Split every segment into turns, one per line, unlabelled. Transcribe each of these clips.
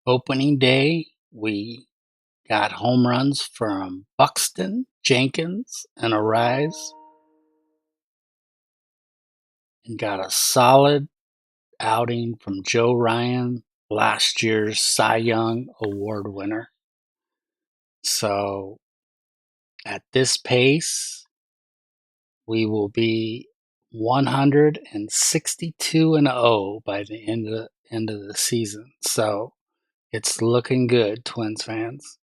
Opening day, we got home runs from Buxton, Jenkins, and Arise, and got a solid outing from Joe Ryan, last year's Cy Young Award winner. So at this pace, we will be 162-0 by the end of the season. So it's looking good, Twins fans.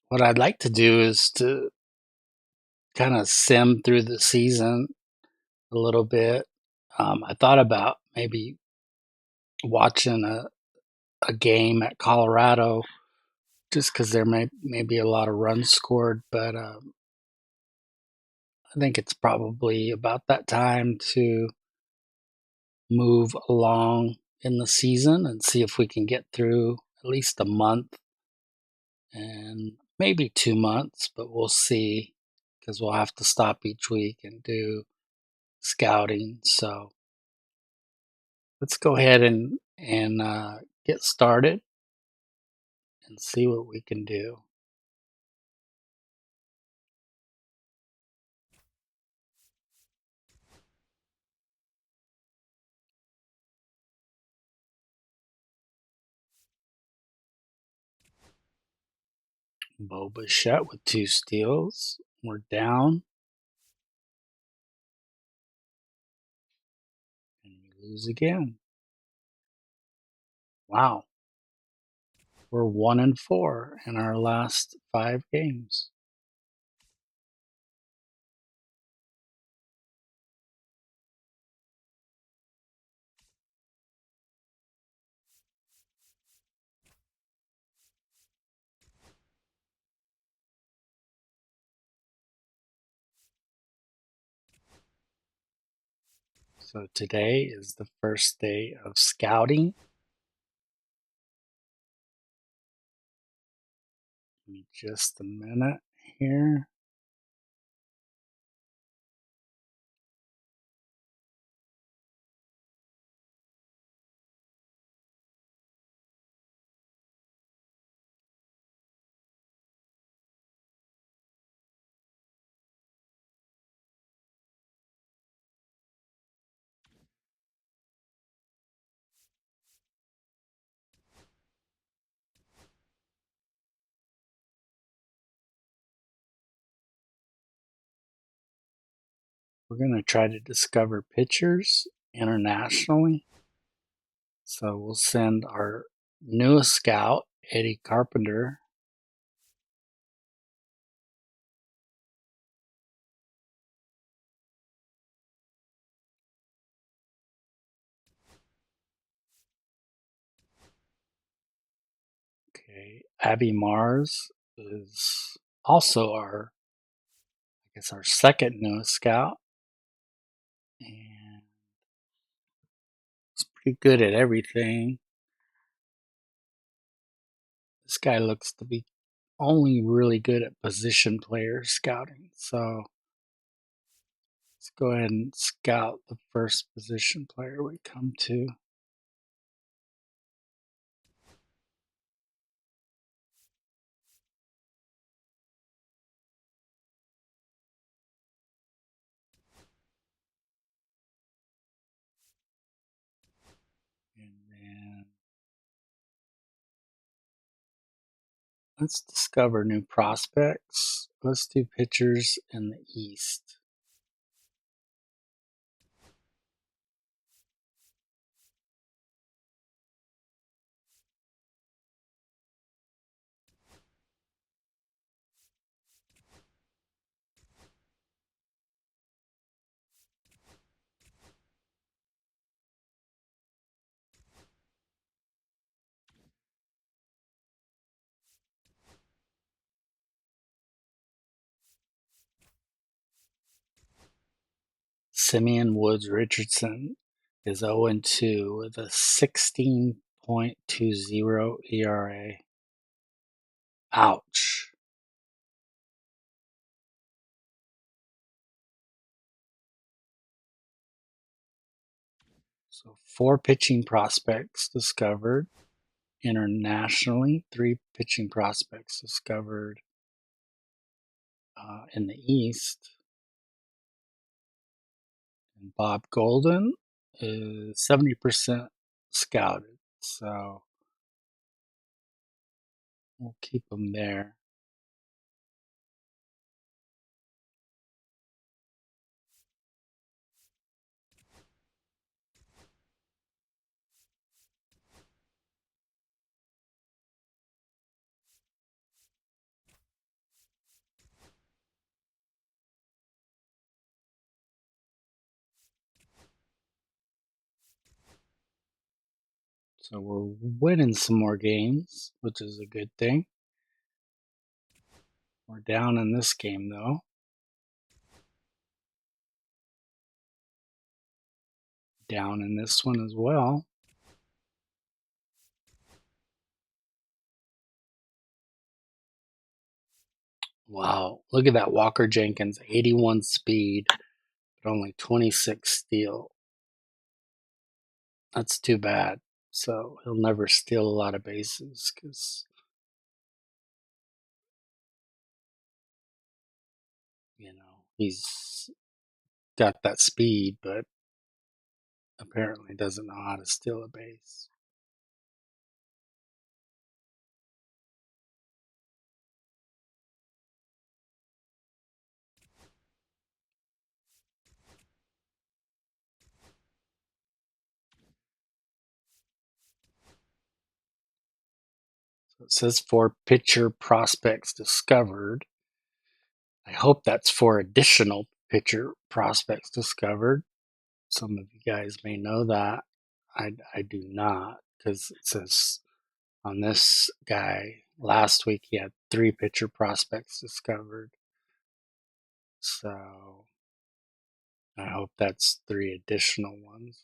What I'd like to do is to kind of sim through the season a little bit. I thought about maybe watching a game at Colorado just because there may be a lot of runs scored, but I think it's probably about that time to move along in the season and see if we can get through at least a month and maybe 2 months, but we'll see because we'll have to stop each week and do scouting. So let's go ahead and get started and see what we can do. Bo Bichette with 2 steals. We're down. And we lose again. Wow. We're 1-4 in our last 5 games. So today is the first day of scouting. Give me just a minute here. We're going to try to discover pitchers internationally. So we'll send our newest scout, Eddie Carpenter. Okay, Abby Mars is also our second newest scout, and he's pretty good at everything. This guy looks to be only really good at position player scouting. So let's go ahead and scout the first position player we come to. And then let's discover new prospects. Let's do pitchers in the East. Simeon Woods Richardson is 0-2 with a 16.20 ERA. Ouch. So 4 pitching prospects discovered. Internationally, 3 pitching prospects discovered in the East. And Bob Golden is 70% scouted, so we'll keep him there. So we're winning some more games, which is a good thing. We're down in this game, though. Down in this one as well. Wow, look at that Walker Jenkins, 81 speed, but only 26 steal. That's too bad. So he'll never steal a lot of bases because, he's got that speed, but apparently doesn't know how to steal a base. So it says 4 pitcher prospects discovered. I hope that's 4 additional pitcher prospects discovered. Some of you guys may know that. I do not, because it says on this guy last week he had 3 pitcher prospects discovered. So I hope that's 3 additional ones.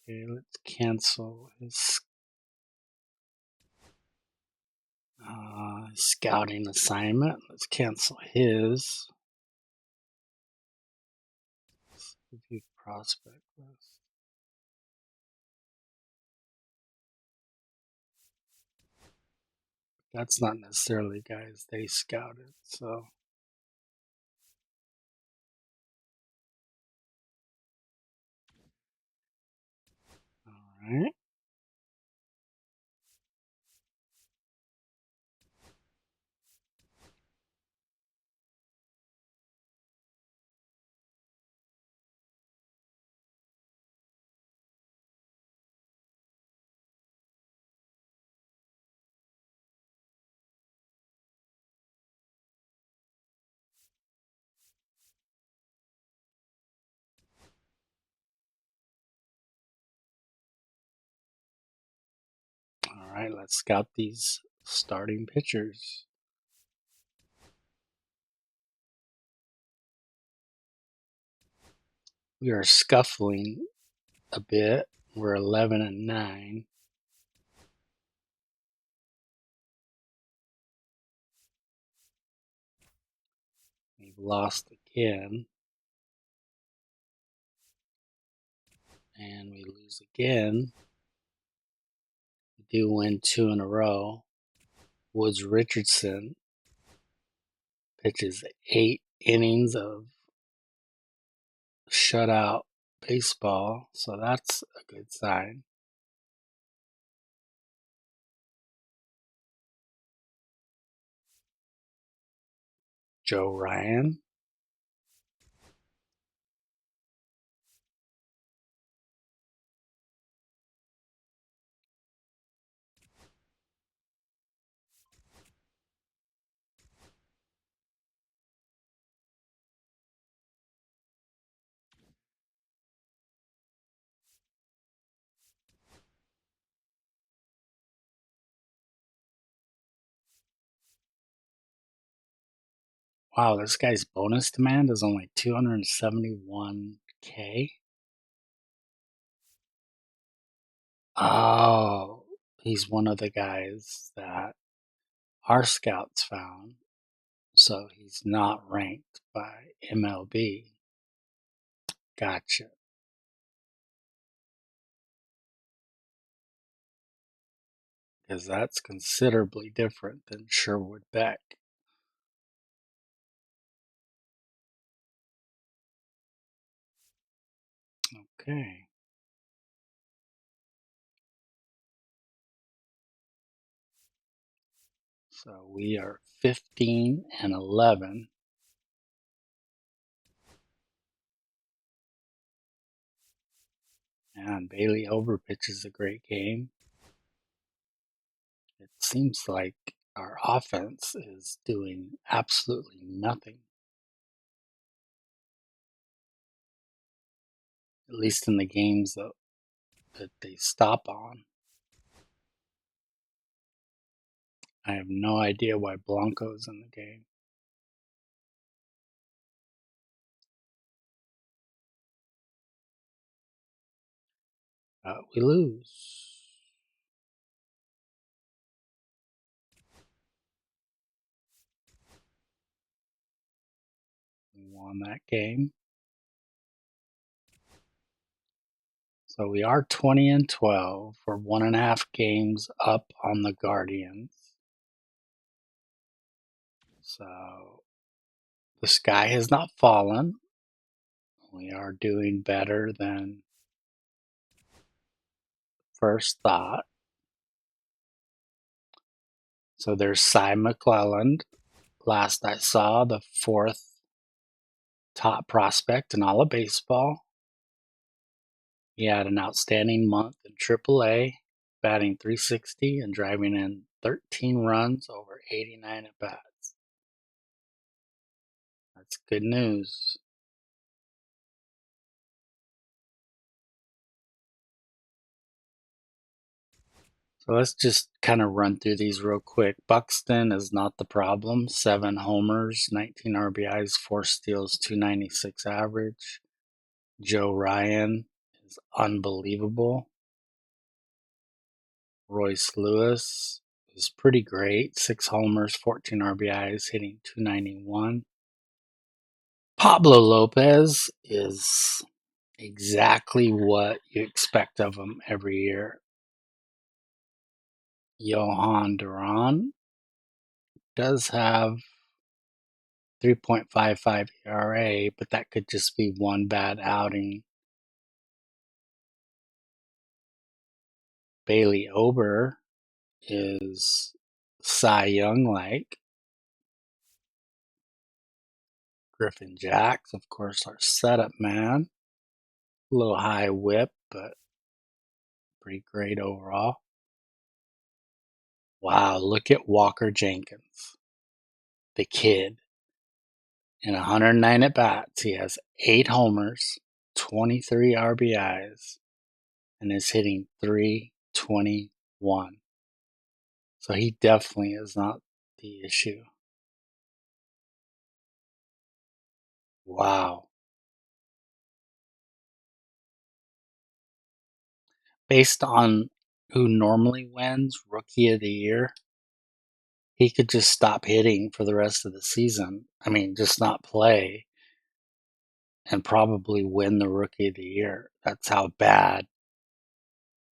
Okay, let's cancel his scouting assignment. Let's cancel his review prospect list. That's not necessarily guys they scouted, so. All right. All right, let's scout these starting pitchers. We are scuffling a bit. We're 11-9. We've lost again. And we lose again. We do win 2 in a row. Woods Richardson pitches 8 innings of shutout baseball, so that's a good sign. Joe Ryan. Wow, this guy's bonus demand is only 271K. Oh, he's one of the guys that our scouts found, so he's not ranked by MLB. Gotcha. Because that's considerably different than Sherwood Beck. Okay. So we are 15 and 11. And Bailey Over pitches a great game. It seems like our offense is doing absolutely nothing, at least in the games that they stop on. I have no idea why Blanco's in the game. We lose. We won that game. So we are 20 and 12. We're 1.5 games up on the Guardians. So the sky has not fallen. We are doing better than first thought. So there's Cy McClelland. Last I saw, the 4th top prospect in all of baseball. He had an outstanding month in AAA, batting .360 and driving in 13 runs over 89 at bats. That's good news. So let's just kind of run through these real quick. Buxton is not the problem. 7 homers, 19 RBIs, 4 steals, 296 average. Joe Ryan is unbelievable. Royce Lewis is pretty great. 6 homers, 14 RBIs, hitting .291. Pablo Lopez is exactly what you expect of him every year. Johan Duran does have 3.55 ERA, but that could just be one bad outing. Bailey Ober is Cy Young-like. Griffin Jacks, of course, our setup man. A little high whip, but pretty great overall. Wow, look at Walker Jenkins, the kid. In 109 at bats, he has 8 homers, 23 RBIs, and is hitting .321. So he definitely is not the issue. Wow. Based on who normally wins Rookie of the Year, he could just stop hitting for the rest of the season. I mean, just not play and probably win the Rookie of the Year. That's how bad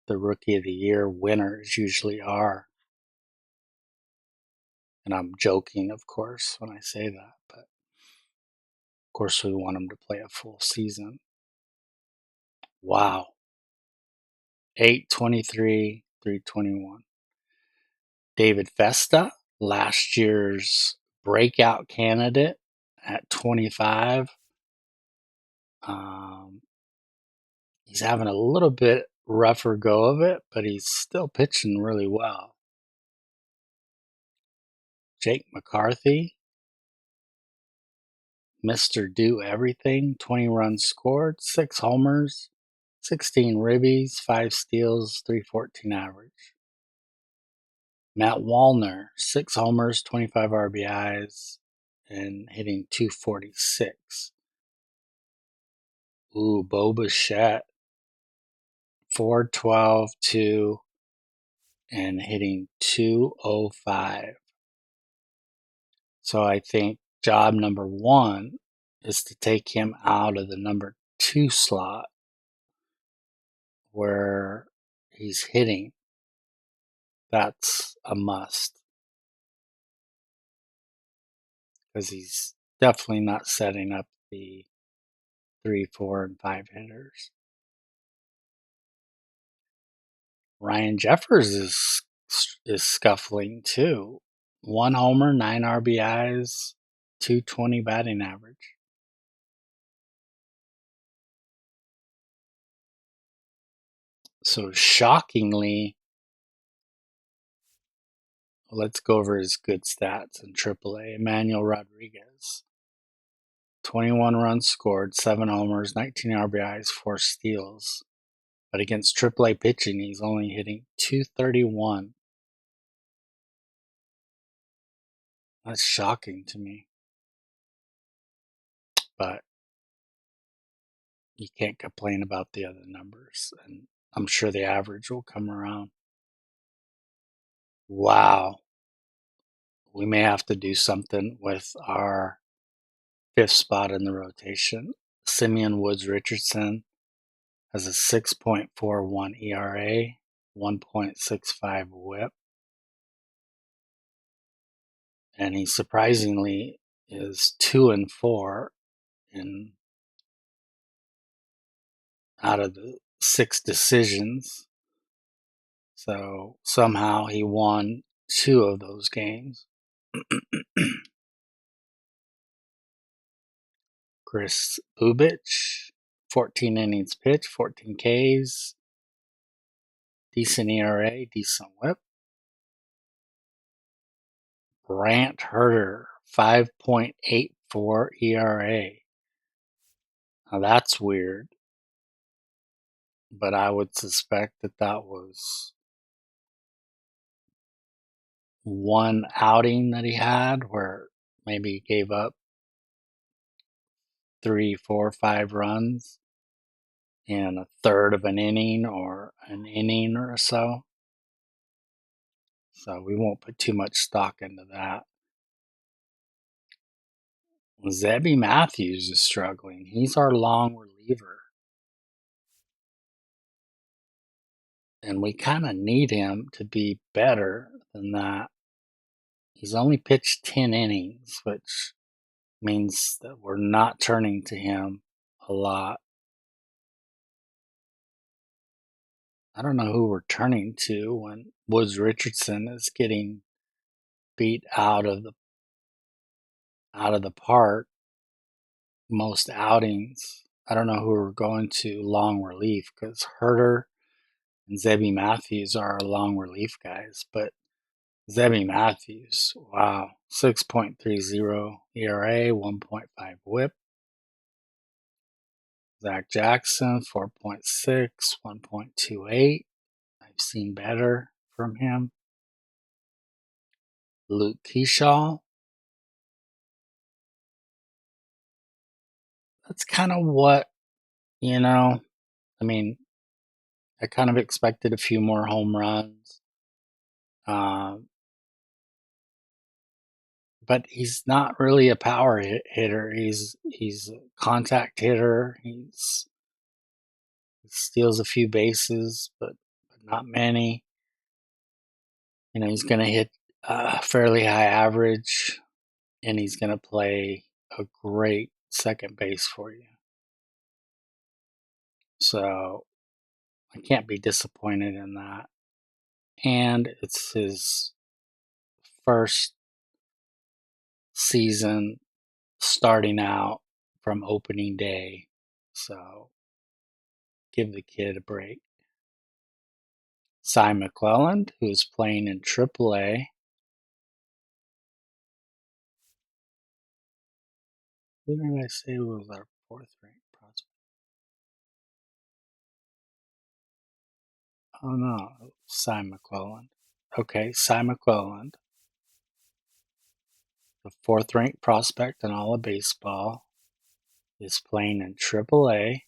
the Rookie of the Year winners usually are. And I'm joking, of course, when I say that, but of course we want him to play a full season. Wow. 823, 321. David Festa, last year's breakout candidate at 25. He's having a little bit rougher go of it, but he's still pitching really well. Jake McCarthy, Mr. Do Everything, 20 runs scored, 6 homers, 16 ribbies, 5 steals, .314 average. Matt Wallner, 6 homers, 25 RBIs, and hitting 246. Ooh, Bo Bichette, 412, 2, and hitting 205. So I think job number one is to take him out of the number 2 slot where he's hitting. That's a must because he's definitely not setting up the 3, 4, and 5 hitters. Ryan Jeffers is scuffling too. 1 homer, 9 RBIs, 220 batting average. So shockingly, let's go over his good stats in AAA. Emmanuel Rodriguez, 21 runs scored, 7 homers, 19 RBIs, 4 steals. But against AAA pitching, he's only hitting 231. That's shocking to me. But you can't complain about the other numbers. And I'm sure the average will come around. Wow. We may have to do something with our 5th spot in the rotation. Simeon Woods Richardson has a 6.41 ERA, 1.65 whip. And he surprisingly is 2-4 in out of the 6 decisions. So somehow he won 2 of those games. Chris Bubich, 14 innings pitched, 14 Ks, decent ERA, decent whip. Brant Herter, 5.84 ERA. Now that's weird, but I would suspect that was one outing that he had where maybe he gave up 3, 4, 5 runs in a third of an inning or an inning or so. So we won't put too much stock into that. Zebby Matthews is struggling. He's our long reliever. And we kind of need him to be better than that. He's only pitched 10 innings, which means that we're not turning to him a lot. I don't know who we're turning to when Woods Richardson is getting beat out of the park most outings. I don't know who we're going to long relief because Herter and Zebby Matthews are our long relief guys, but Zebby Matthews, wow, 6.30 ERA, 1.5 whip. Zach Jackson, 4.6, 1.28. I've seen better from him. Luke Keyshaw. That's kind of what, I mean, I kind of expected a few more home runs. But he's not really a power hitter. He's a contact hitter. He steals a few bases, but not many. He's going to hit a fairly high average, and he's going to play a great second base for you. So I can't be disappointed in that. And it's his first season starting out from opening day. So give the kid a break. Cy McClelland, who is playing in AAA. Who did I say was our 4th-ranked prospect? Oh, no, Cy McClelland. Okay, Cy McClelland. the fourth-ranked prospect in all of baseball, is playing in AAA.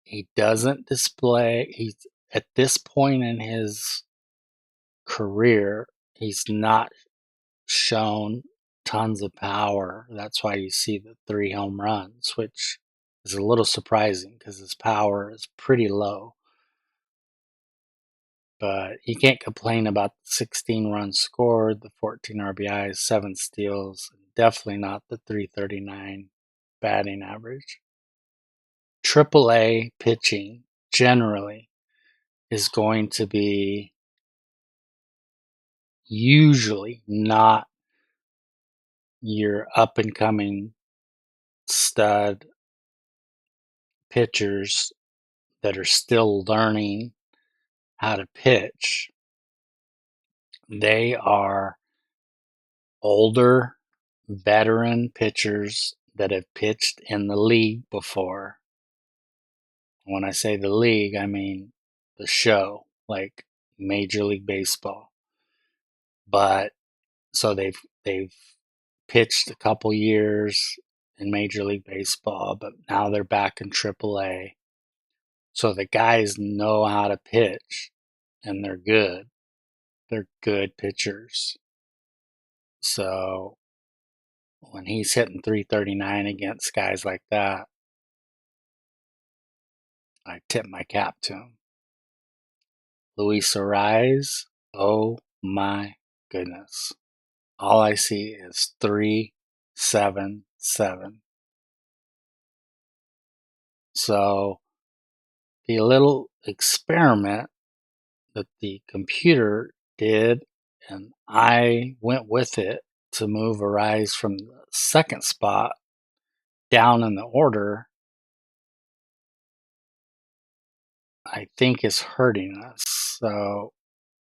He doesn't display, he's at this point in his career, he's not shown tons of power. That's why you see the 3 home runs, which is a little surprising because his power is pretty low. But you can't complain about the 16 runs scored, the 14 RBIs, 7 steals, definitely not the 339 batting average. AAA pitching generally is going to be usually not your up and coming stud pitchers that are still learning how to pitch. They are older, veteran pitchers that have pitched in the league before. When I say the league, I mean the show, like Major League Baseball. But so they've pitched a couple years in Major League Baseball, but now they're back in AAA. So the guys know how to pitch, and they're good. They're good pitchers. So when he's hitting 339 against guys like that, I tip my cap to him. Luis Ariz, oh my goodness. All I see is 377. So the little experiment that the computer did, and I went with it to move Ariz from the second spot down in the order, I think is hurting us. So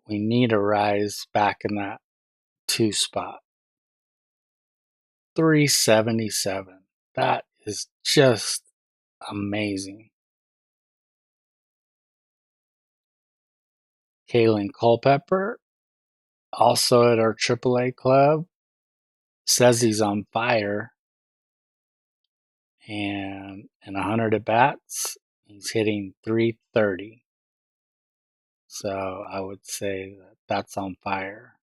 we need Ariz back in that 2 spot. 377. That is just amazing. Kalen Culpepper, also at our AAA club, says he's on fire. And in 100 at bats, he's hitting 330. So I would say that that's on fire.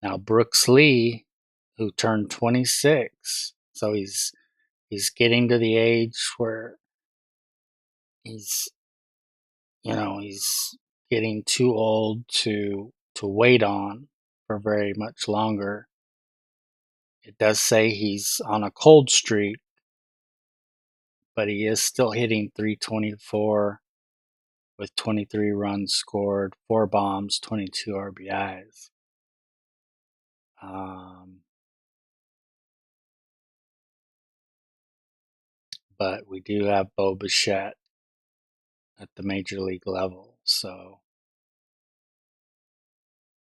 Now Brooks Lee, who turned 26, so he's getting to the age where he's getting too old to wait on for very much longer. It does say he's on a cold streak, but he is still hitting 324 with 23 runs scored, 4 bombs, 22 RBIs. But we do have Bo Bichette at the major league level. So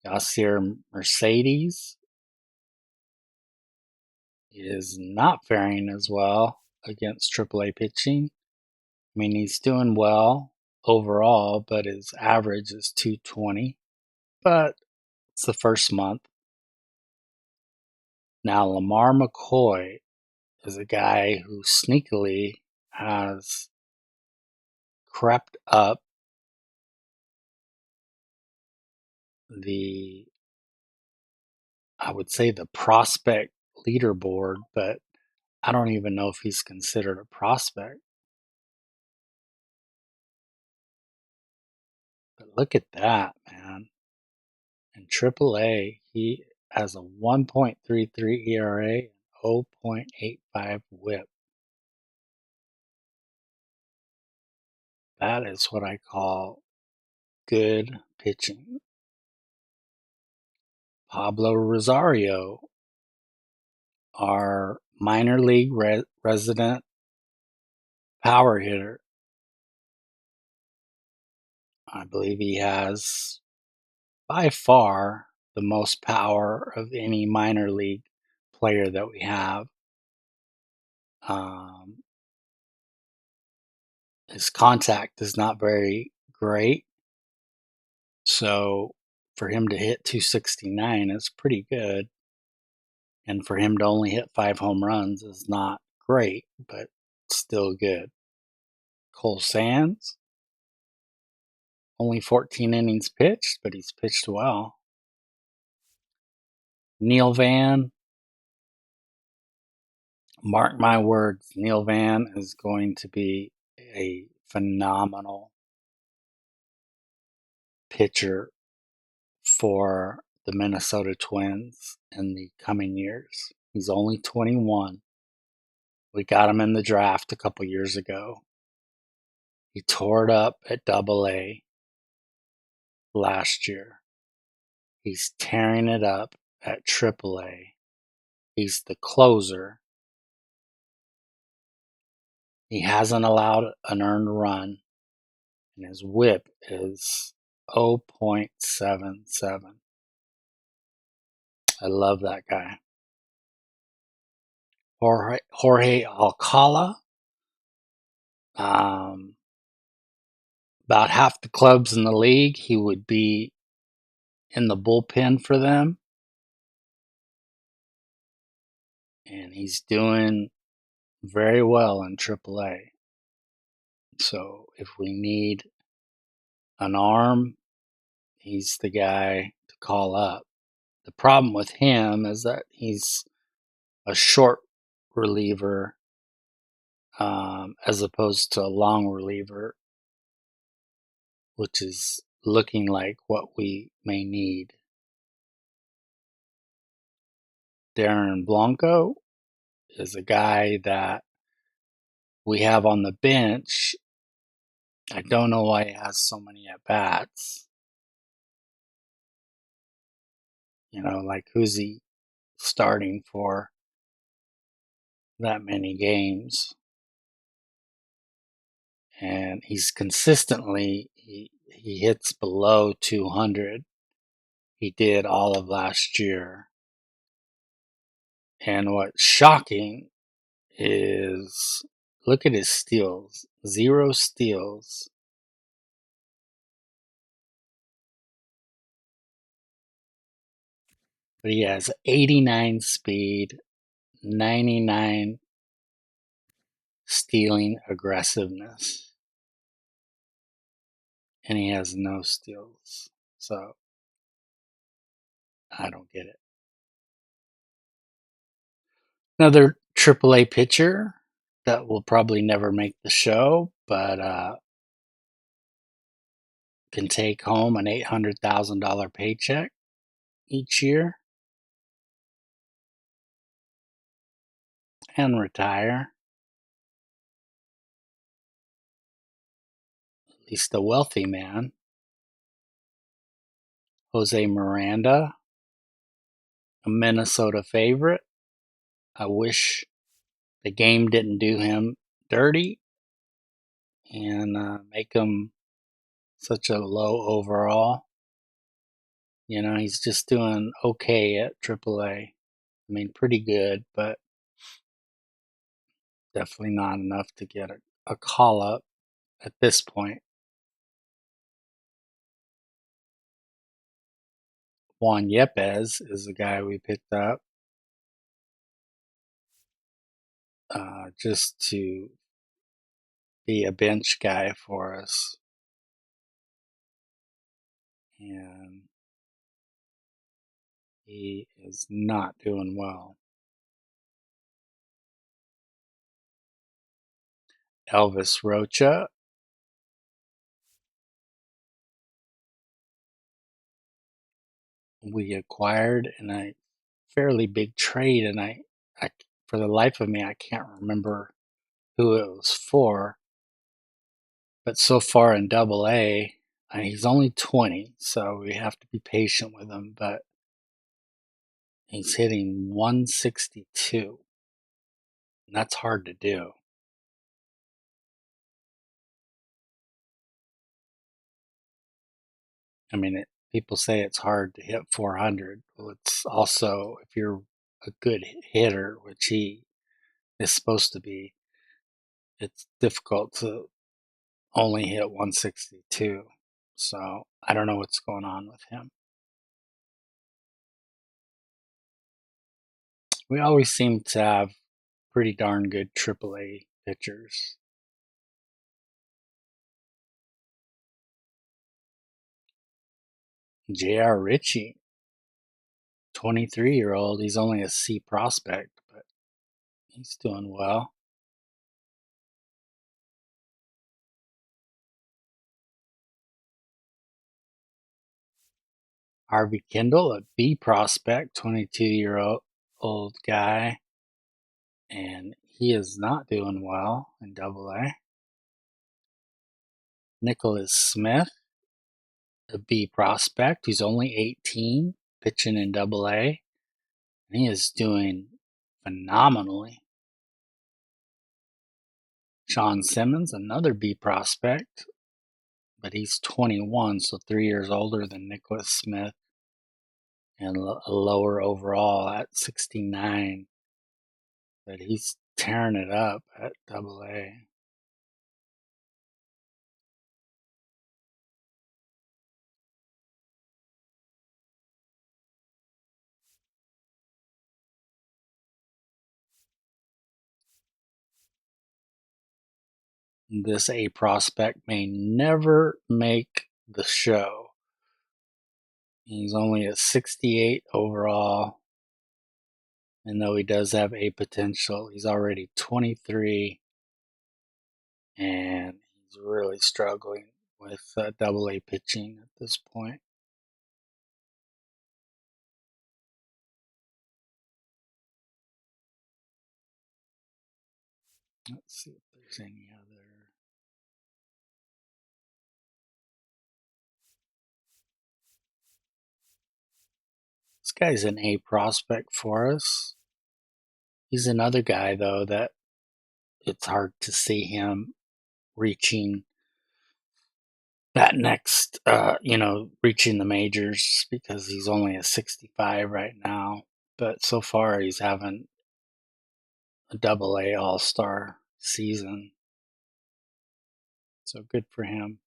Yasser Mercedes is not faring as well against AAA pitching. I mean, he's doing well overall, but his average is 220. But it's the first month. Now, Lamar McCoy is a guy who sneakily has crept up I would say the prospect leaderboard, but I don't even know if he's considered a prospect. But look at that, man. In AAA, he has a 1.33 ERA and 0.85 whip. That is what I call good pitching. Pablo Rosario, our minor league resident power hitter. I believe he has by far the most power of any minor league player that we have. His contact is not very great. So for him to hit 269 is pretty good. And for him to only hit 5 home runs is not great, but still good. Cole Sands, only 14 innings pitched, but he's pitched well. Neil Van, mark my words, Neil Van is going to be a phenomenal pitcher for the Minnesota Twins in the coming years. He's only 21. We got him in the draft a couple years ago. He tore it up at Double-A last year. He's tearing it up at Triple-A. He's the closer. He hasn't allowed an earned run, and his whip is 0.77. I love that guy. Jorge Alcala. About half the clubs in the league, he would be in the bullpen for them. And he's doing very well in AAA. So if we need an arm, he's the guy to call up. The problem with him is that he's a short reliever as opposed to a long reliever, which is looking like what we may need. Darren Blanco is a guy that we have on the bench. I don't know why he has so many at-bats. Like who's he starting for that many games? And he's consistently, he hits below 200. He did all of last year. And what's shocking is look at his steals. 0 steals. But he has 89 speed, 99 stealing aggressiveness. And he has no steals. So I don't get it. Another AAA pitcher that will probably never make the show, but can take home an $800,000 paycheck each year and retire. At least a wealthy man. Jose Miranda, a Minnesota favorite. I wish the game didn't do him dirty and make him such a low overall. He's just doing okay at AAA. I mean, pretty good, but definitely not enough to get a call up at this point. Juan Yepes is the guy we picked up just to be a bench guy for us. And he is not doing well. Elvis Rocha. We acquired in a fairly big trade, and I for the life of me, I can't remember who it was for. But so far in Double-A, he's only 20, so we have to be patient with him. But he's hitting 162. And that's hard to do. I mean, people say it's hard to hit 400. Well, it's also, if you're a good hitter, which he is supposed to be, it's difficult to only hit 162. So I don't know what's going on with him. We always seem to have pretty darn good AAA pitchers. J.R. Ritchie, 23-year-old. He's only a C prospect, but he's doing well. Harvey Kendall, a B prospect, 22-year-old guy, and he is not doing well in AA. Nicholas Smith, a B prospect, who's only 18, pitching in AA, and he is doing phenomenally. Sean Simmons, another B prospect, but he's 21, so 3 years older than Nicholas Smith, and a lower overall at 69. But he's tearing it up at AA. This A prospect may never make the show. He's only a 68 overall, and though he does have A potential, he's already 23, and he's really struggling with AA pitching at this point. Let's see if there's any other. This guy's an A prospect for us. He's another guy, though, that it's hard to see him reaching that next, reaching the majors because he's only a 65 right now. But so far, he's having a AA All-Star season. So good for him.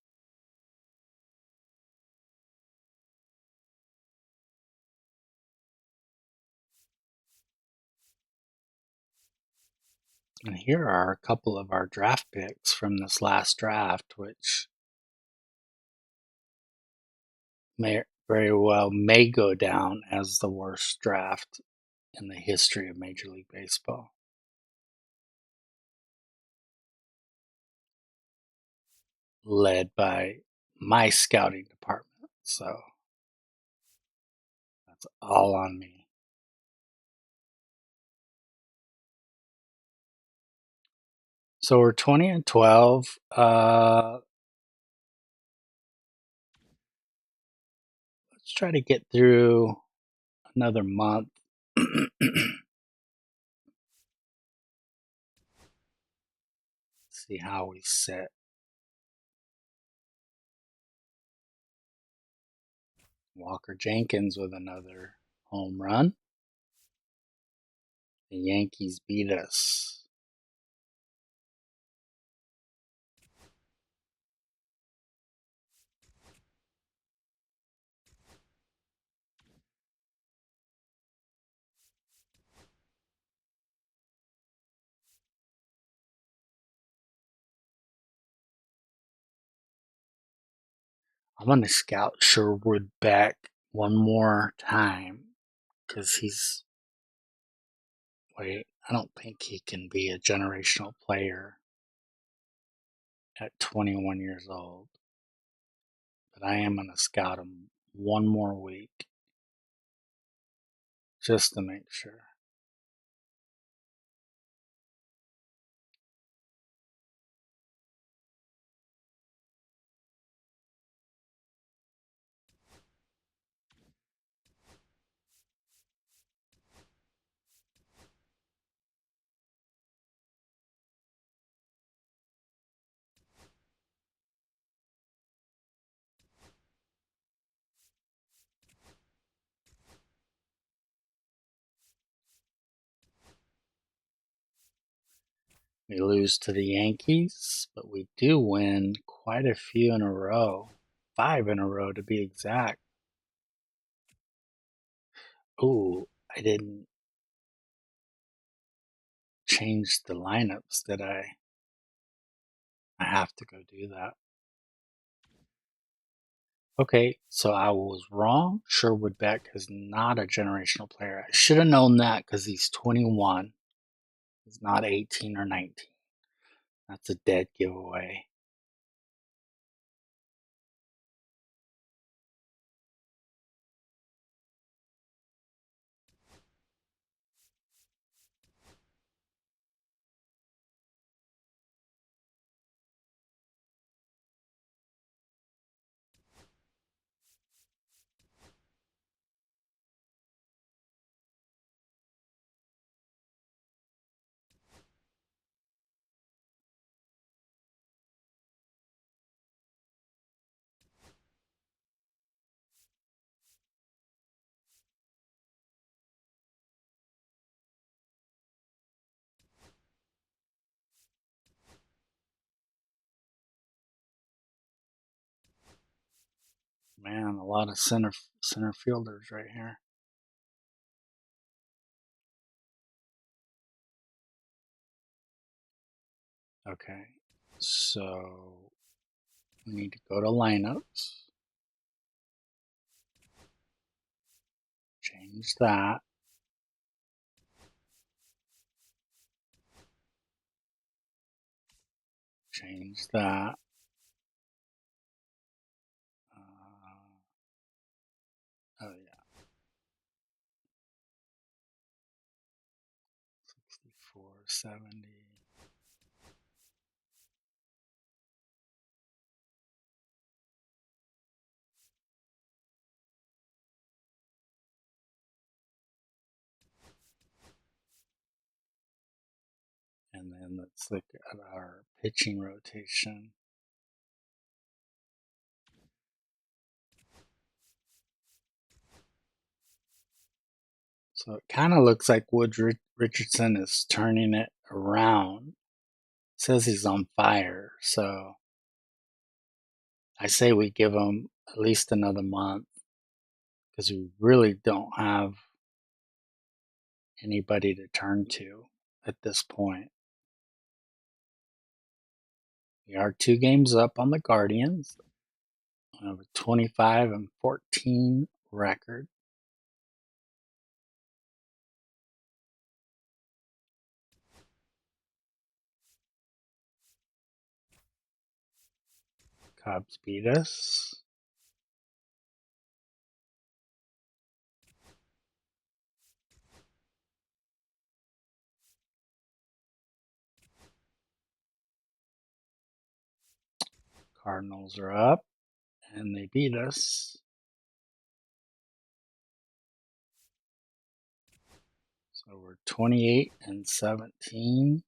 And here are a couple of our draft picks from this last draft, which may very well may go down as the worst draft in the history of Major League Baseball. Led by my scouting department. So that's all on me. So we're 20-12. Let's try to get through another month. See how we sit. Walker Jenkins with another home run. The Yankees beat us. I'm going to scout Sherwood back one more time because I don't think he can be a generational player at 21 years old. But I am going to scout him one more week just to make sure. We lose to the Yankees, but we do win quite a few in a row. 5 in a row to be exact. Ooh, I didn't change the lineups, did I? I have to go do that. Okay, so I was wrong. Sherwood Beck is not a generational player. I should have known that because he's 21. He's not 18 or 19. That's a dead giveaway. Man, a lot of center fielders right here. Okay, so we need to go to lineups. Change that. Change that. Oh yeah, 64, 70. And then let's look at our pitching rotation. So it kind of looks like Woods Richardson is turning it around. It says he's on fire, so I say we give him at least another month because we really don't have anybody to turn to at this point. We are 2 games up on the Guardians. We have a 25-14 record. Cubs beat us. Cardinals are up, and they beat us. So we're 28-17.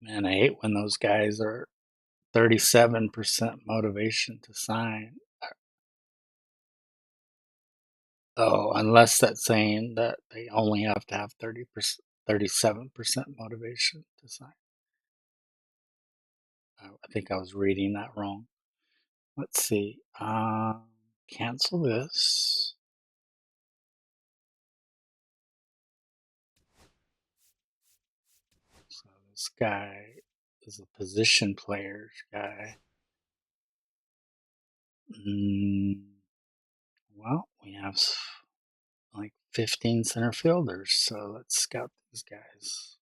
Man, I hate when those guys are 37% motivation to sign. Oh, unless that's saying that they only have to have 37% motivation to sign. I think I was reading that wrong. Let's see. Cancel this. So this guy is a position players guy. Well, we have like 15 center fielders, so let's scout these guys.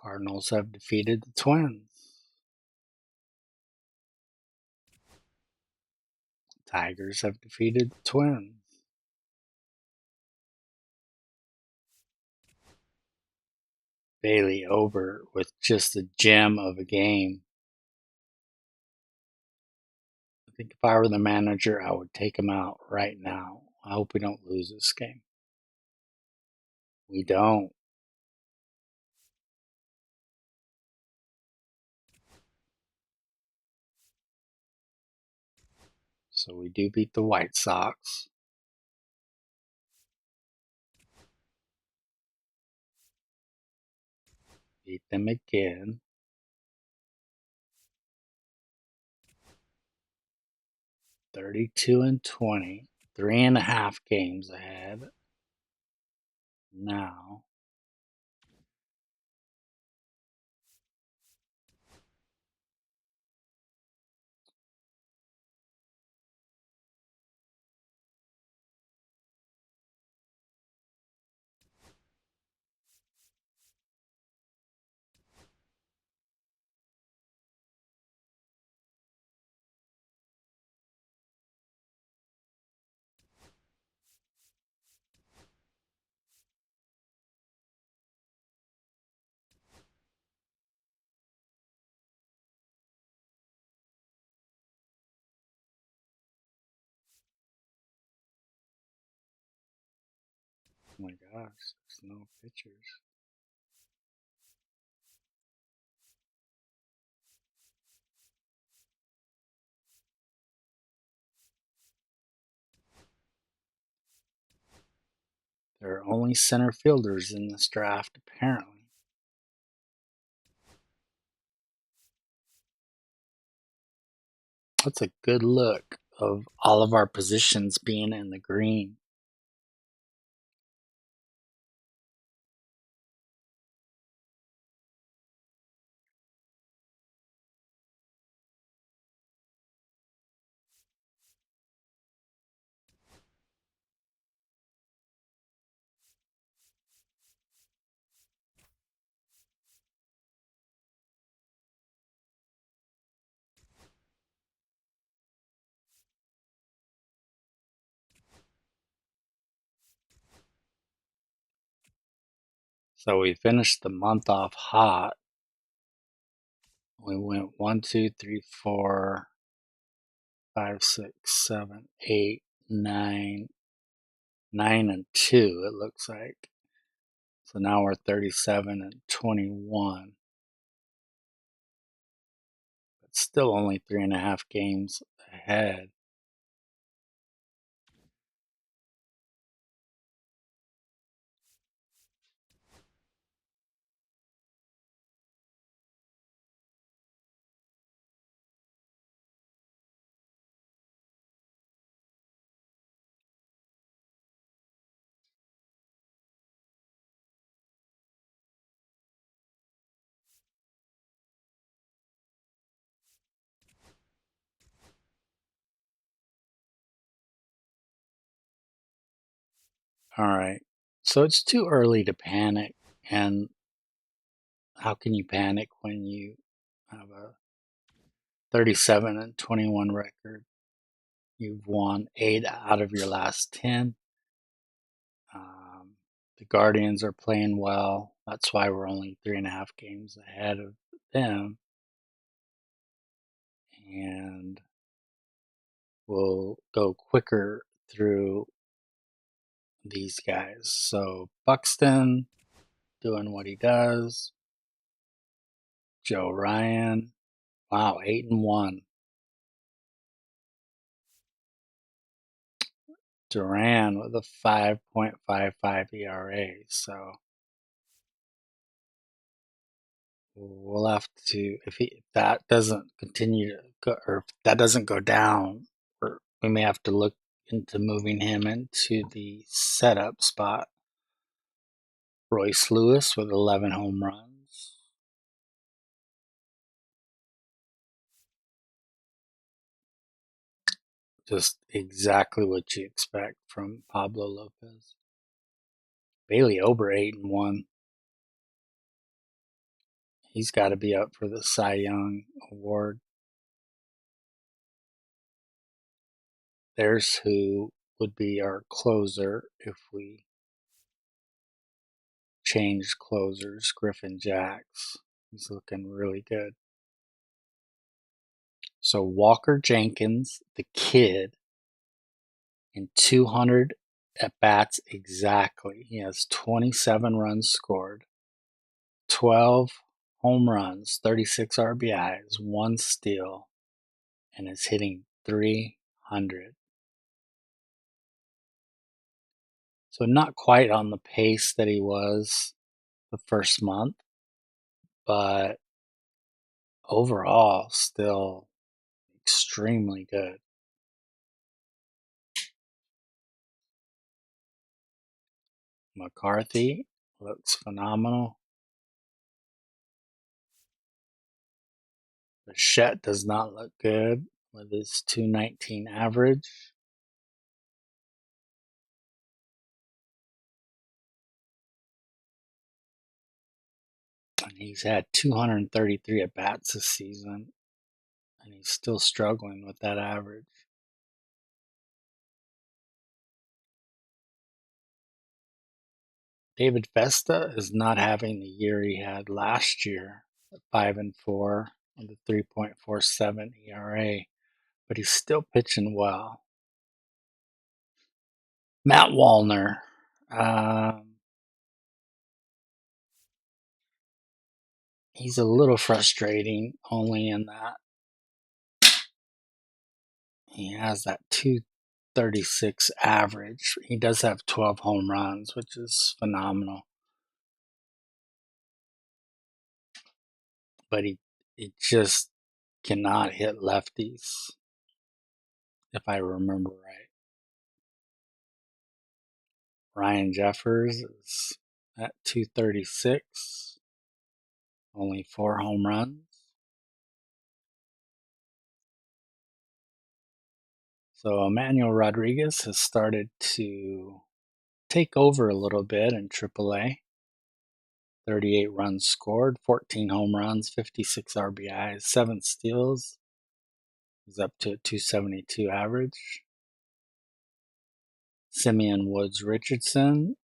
Cardinals have defeated the Twins. Tigers have defeated the Twins. Bailey over with just a gem of a game. I think if I were the manager, I would take him out right now. I hope we don't lose this game. We don't. So we do beat the White Sox. Beat them again. 32-20. 3.5 games ahead. Now. Oh my gosh, there's no pitchers. There are only center fielders in this draft, apparently. That's a good look of all of our positions being in the green. So we finished the month off hot. We went 1, 2, 3, 4, 5, 6, 7, 8, 9, 9-2, it looks like. So now we're 37-21. But still only 3.5 games ahead. All right. So it's too early to panic. And how can you panic when you have a 37-21 record? You've won 8 out of your last 10. The Guardians are playing well. That's why we're only 3.5 games ahead of them. And we'll go quicker through these guys. So Buxton doing what he does. Joe Ryan. Wow, 8-1. Duran with a 5.55 ERA. So we'll have to, if that doesn't continue to go, or if that doesn't go down, we may have to look into moving him into the setup spot. Royce Lewis with 11 home runs. Just exactly what you expect from Pablo Lopez. Bailey Ober 8-1. He's got to be up for the Cy Young Award. There's who would be our closer if we changed closers. Griffin Jacks. He's looking really good. So Walker Jenkins, the kid, in 200 at bats exactly. He has 27 runs scored, 12 home runs, 36 RBIs, 1 steal, and is hitting 100. So not quite on the pace that he was the first month, but overall still extremely good. McCarthy looks phenomenal. Bichette does not look good with his 219 average. And he's had 233 at bats this season, and he's still struggling with that average. David Vesta is not having the year he had last year at 5-4 with a 3.47 ERA, but he's still pitching well. Matt Wallner. He's a little frustrating, only in that he has that 236 average. He does have 12 home runs, which is phenomenal. But he just cannot hit lefties, if I remember right. Ryan Jeffers is at 236, only 4 home runs. So Emmanuel Rodriguez has started to take over a little bit in AAA. 38 runs scored, 14 home runs, 56 RBIs, 7 steals. He's up to a 272 average. Simeon Woods Richardson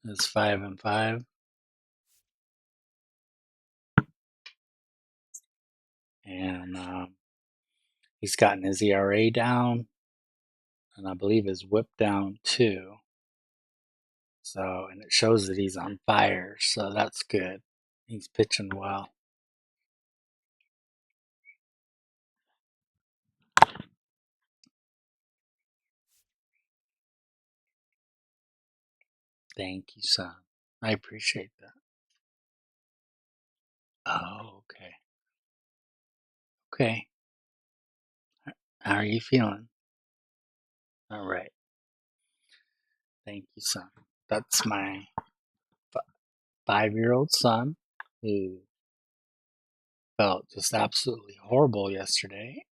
is 5-5. And he's gotten his ERA down, and I believe his whip down too. So, and it shows that he's on fire, so that's good. He's pitching well. Thank you, son. I appreciate that. Oh, okay. Okay. How are you feeling? All right. Thank you, son. That's my 5-year-old son who felt just absolutely horrible yesterday.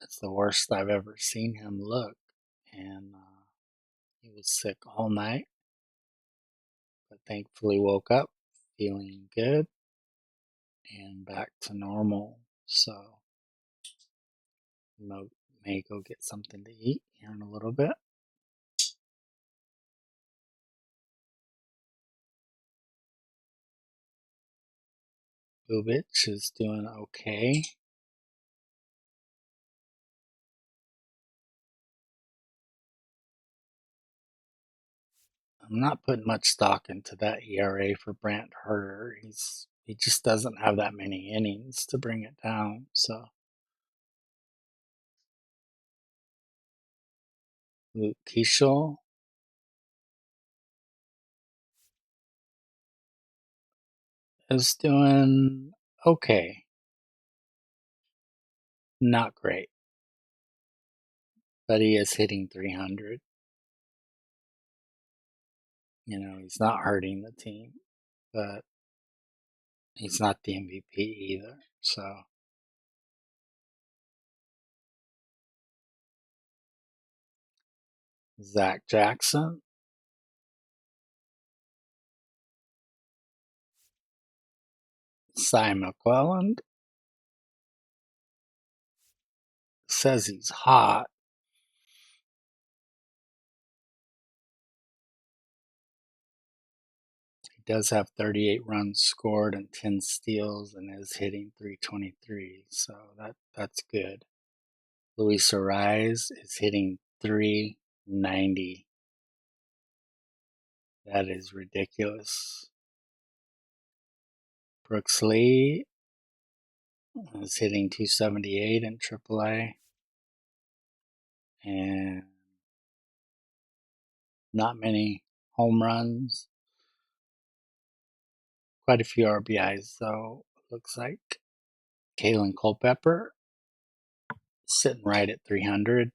It's the worst I've ever seen him look. And he was sick all night, but thankfully woke up feeling good and back to normal. So may go get something to eat here in a little bit. Bubich is doing okay. I'm not putting much stock into that ERA for Brant Herter. He just doesn't have that many innings to bring it down. So Luke Keeschel is doing okay. Not great, but he is hitting 300. He's not hurting the team, but he's not the MVP either. So Zach Jackson, Cy McClelland says he's hot. He does have 38 runs scored and 10 steals and is hitting 323. So that's good. Luis Ariz is hitting 390. That is ridiculous. Brooks Lee is hitting 278 in AAA. and not many home runs. Quite a few RBIs, though, looks like. Kalen Culpepper sitting right at 300.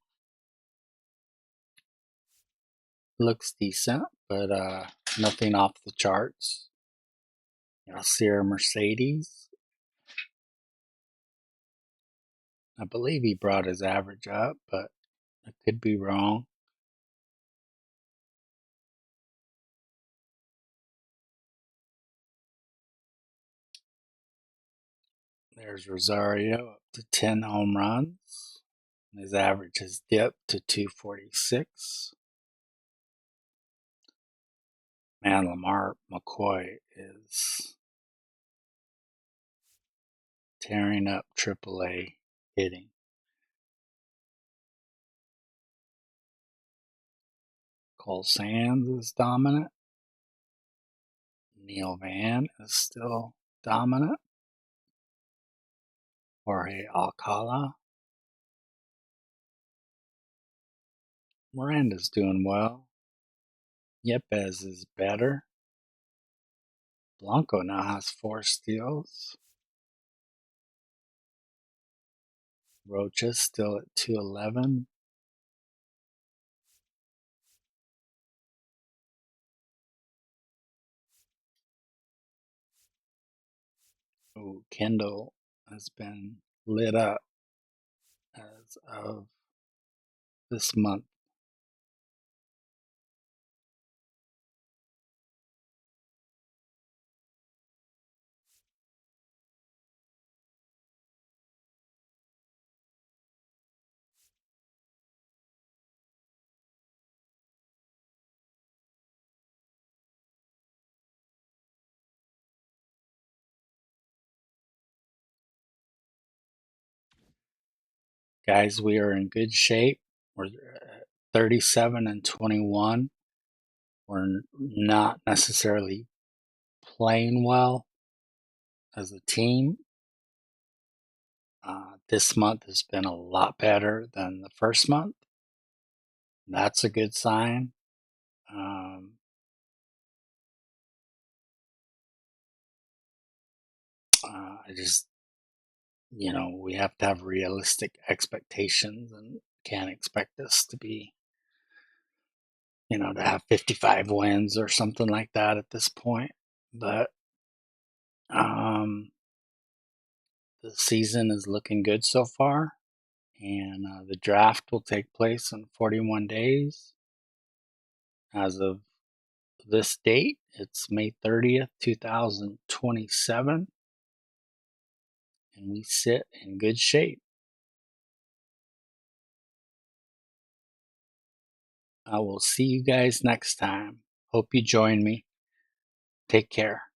Looks decent, but nothing off the charts. Yasier Mercedes, I believe he brought his average up, but I could be wrong. There's Rosario up to 10 home runs. His average has dipped to 246. Man, Lamar McCoy is tearing up AAA hitting. Cole Sands is dominant. Neil Van is still dominant. Jorge Alcala. Miranda's doing well. Yepes is better. Blanco now has 4 steals. Rocha's still at 211. Oh, Kendall has been lit up as of this month. Guys, we are in good shape. We're at 37 and 21. We're not necessarily playing well as a team. This month has been a lot better than the first month. That's a good sign. I just, we have to have realistic expectations and can't expect us to be, to have 55 wins or something like that at this point. But the season is looking good so far, and the draft will take place in 41 days. As of this date, it's May 30th, 2027, and we sit in good shape. I will see you guys next time. Hope you join me. Take care.